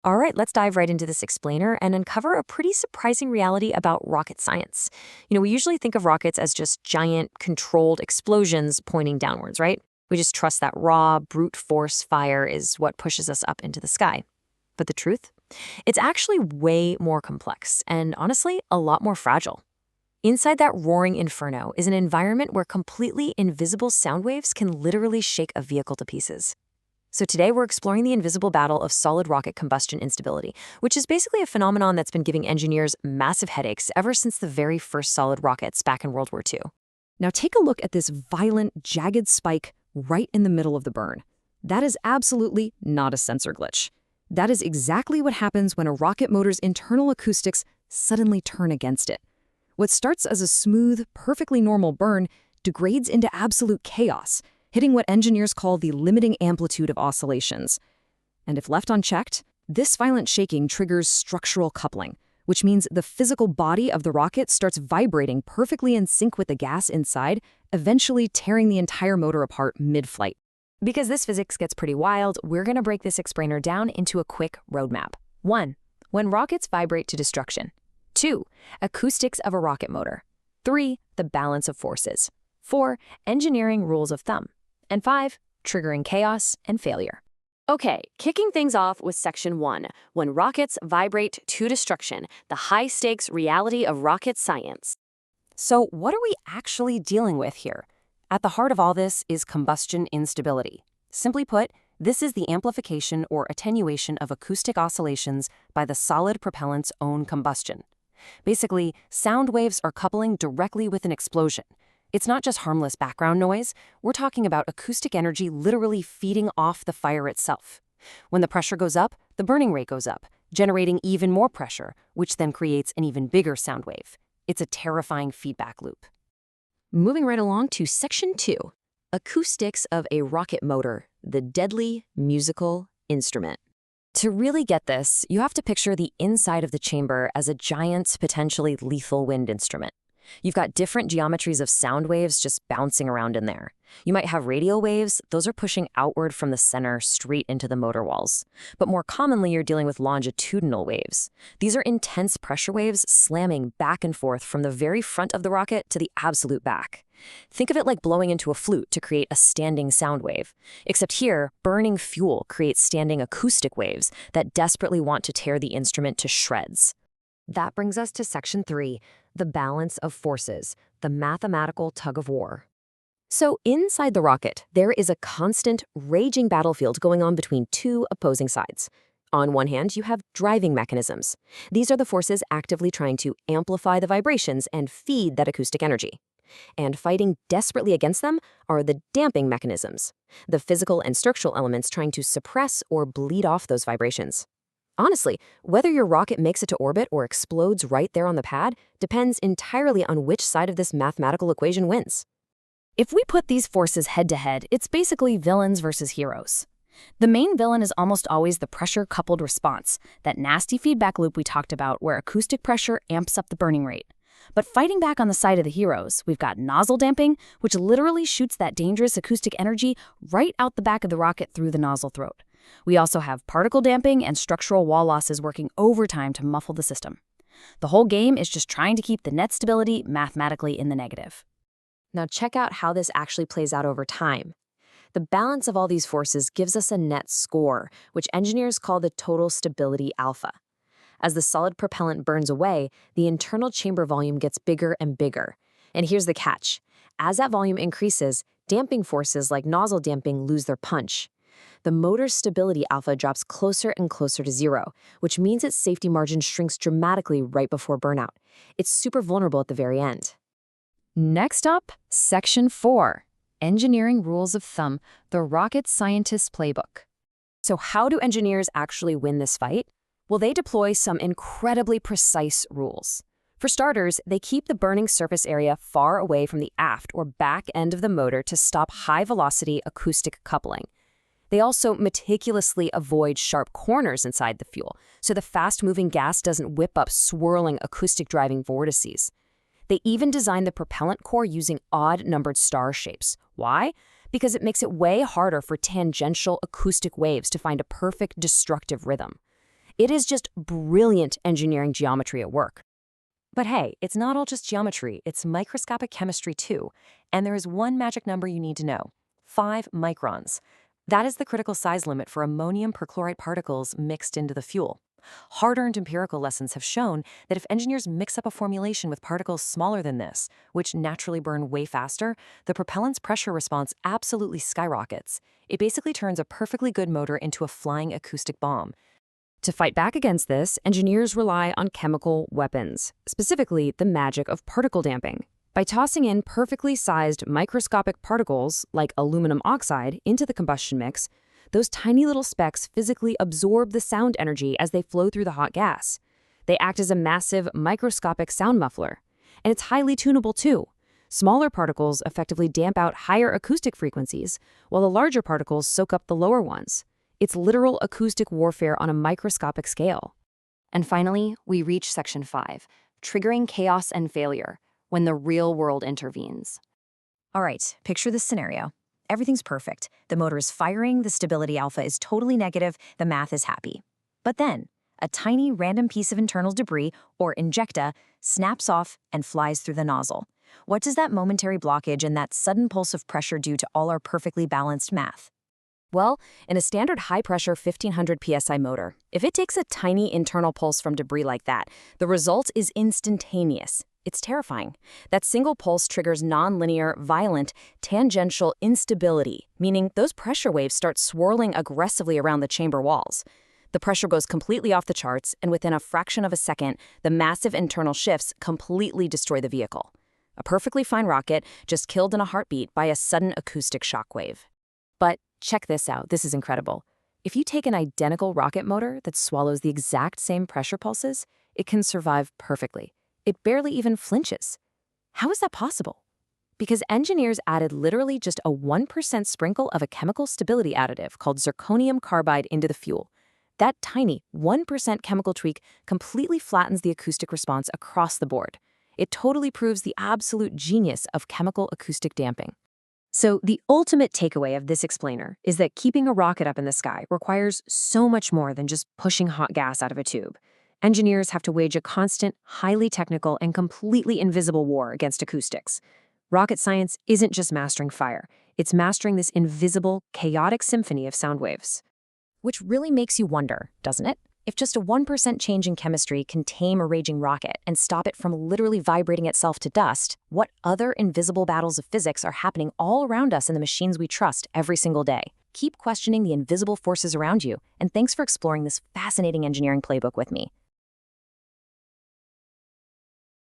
All right, let's dive right into this explainer and uncover a pretty surprising reality about rocket science. We usually think of rockets as just giant, controlled explosions pointing downwards, right? We just trust that raw, brute force fire is what pushes us up into the sky. But the truth? It's actually way more complex and, honestly, a lot more fragile. Inside that roaring inferno is an environment where completely invisible sound waves can literally shake a vehicle to pieces. So today we're exploring the invisible battle of solid rocket combustion instability, which is basically a phenomenon that's been giving engineers massive headaches ever since the very first solid rockets back in World War II. Now take a look at this violent, jagged spike right in the middle of the burn. That is absolutely not a sensor glitch. That is exactly what happens when a rocket motor's internal acoustics suddenly turn against it. What starts as a smooth, perfectly normal burn degrades into absolute chaos, hitting what engineers call the limiting amplitude of oscillations. And if left unchecked, this violent shaking triggers structural coupling, which means the physical body of the rocket starts vibrating perfectly in sync with the gas inside, eventually tearing the entire motor apart mid-flight. Because this physics gets pretty wild, we're going to break this explainer down into a quick roadmap. 1. When rockets vibrate to destruction. 2. Acoustics of a rocket motor. 3. The balance of forces. 4. Engineering rules of thumb. And 5. Triggering chaos and failure. Okay, kicking things off with Section 1, when rockets vibrate to destruction, the high-stakes reality of rocket science. So what are we actually dealing with here? At the heart of all this is combustion instability. Simply put, this is the amplification or attenuation of acoustic oscillations by the solid propellant's own combustion. Basically, sound waves are coupling directly with an explosion. It's not just harmless background noise, we're talking about acoustic energy literally feeding off the fire itself. When the pressure goes up, the burning rate goes up, generating even more pressure, which then creates an even bigger sound wave. It's a terrifying feedback loop. Moving right along to Section 2, acoustics of a rocket motor, the deadly musical instrument. To really get this, you have to picture the inside of the chamber as a giant, potentially lethal wind instrument. You've got different geometries of sound waves just bouncing around in there. You might have radial waves, those are pushing outward from the center straight into the motor walls. But more commonly, you're dealing with longitudinal waves. These are intense pressure waves slamming back and forth from the very front of the rocket to the absolute back. Think of it like blowing into a flute to create a standing sound wave. Except here, burning fuel creates standing acoustic waves that desperately want to tear the instrument to shreds. That brings us to Section 3, the balance of forces, the mathematical tug-of-war. So inside the rocket, there is a constant, raging battlefield going on between two opposing sides. On one hand, you have driving mechanisms. These are the forces actively trying to amplify the vibrations and feed that acoustic energy. And fighting desperately against them are the damping mechanisms, the physical and structural elements trying to suppress or bleed off those vibrations. Honestly, whether your rocket makes it to orbit or explodes right there on the pad depends entirely on which side of this mathematical equation wins. If we put these forces head-to-head, it's basically villains versus heroes. The main villain is almost always the pressure-coupled response, that nasty feedback loop we talked about where acoustic pressure amps up the burning rate. But fighting back on the side of the heroes, we've got nozzle damping, which literally shoots that dangerous acoustic energy right out the back of the rocket through the nozzle throat. We also have particle damping and structural wall losses working overtime to muffle the system. The whole game is just trying to keep the net stability mathematically in the negative. Now check out how this actually plays out over time. The balance of all these forces gives us a net score, which engineers call the total stability alpha. As the solid propellant burns away, the internal chamber volume gets bigger and bigger. And here's the catch. As that volume increases, damping forces like nozzle damping lose their punch. The motor's stability alpha drops closer and closer to zero, which means its safety margin shrinks dramatically right before burnout. It's super vulnerable at the very end. Next up, Section 4, Engineering Rules of Thumb, the Rocket Scientist's Playbook. So how do engineers actually win this fight? Well, they deploy some incredibly precise rules. For starters, they keep the burning surface area far away from the aft or back end of the motor to stop high-velocity acoustic coupling. They also meticulously avoid sharp corners inside the fuel, so the fast-moving gas doesn't whip up swirling acoustic driving vortices. They even design the propellant core using odd-numbered star shapes. Why? Because it makes it way harder for tangential acoustic waves to find a perfect destructive rhythm. It is just brilliant engineering geometry at work. But hey, it's not all just geometry, it's microscopic chemistry too. And there is one magic number you need to know: 5 microns. That is the critical size limit for ammonium perchlorate particles mixed into the fuel. Hard-earned empirical lessons have shown that if engineers mix up a formulation with particles smaller than this, which naturally burn way faster, the propellant's pressure response absolutely skyrockets. It basically turns a perfectly good motor into a flying acoustic bomb. To fight back against this, engineers rely on chemical weapons, specifically the magic of particle damping. By tossing in perfectly sized microscopic particles, like aluminum oxide, into the combustion mix, those tiny little specks physically absorb the sound energy as they flow through the hot gas. They act as a massive microscopic sound muffler. And it's highly tunable too. Smaller particles effectively damp out higher acoustic frequencies, while the larger particles soak up the lower ones. It's literal acoustic warfare on a microscopic scale. And finally, we reach section 5, triggering chaos and failure, when the real world intervenes. All right, picture this scenario. Everything's perfect. The motor is firing, the stability alpha is totally negative, the math is happy. But then, a tiny random piece of internal debris, or injecta, snaps off and flies through the nozzle. What does that momentary blockage and that sudden pulse of pressure do to all our perfectly balanced math? Well, in a standard high-pressure 1500 psi motor, if it takes a tiny internal pulse from debris like that, the result is instantaneous. It's terrifying. That single pulse triggers nonlinear, violent, tangential instability, meaning those pressure waves start swirling aggressively around the chamber walls. The pressure goes completely off the charts, and within a fraction of a second, the massive internal shifts completely destroy the vehicle. A perfectly fine rocket just killed in a heartbeat by a sudden acoustic shockwave. But check this out, this is incredible. If you take an identical rocket motor that swallows the exact same pressure pulses, it can survive perfectly. It barely even flinches. How is that possible? Because engineers added literally just a 1% sprinkle of a chemical stability additive called zirconium carbide into the fuel. That tiny 1% chemical tweak completely flattens the acoustic response across the board. It totally proves the absolute genius of chemical acoustic damping. So the ultimate takeaway of this explainer is that keeping a rocket up in the sky requires so much more than just pushing hot gas out of a tube. Engineers have to wage a constant, highly technical, and completely invisible war against acoustics. Rocket science isn't just mastering fire, it's mastering this invisible, chaotic symphony of sound waves. Which really makes you wonder, doesn't it? If just a 1% change in chemistry can tame a raging rocket and stop it from literally vibrating itself to dust, what other invisible battles of physics are happening all around us in the machines we trust every single day? Keep questioning the invisible forces around you, and thanks for exploring this fascinating engineering playbook with me.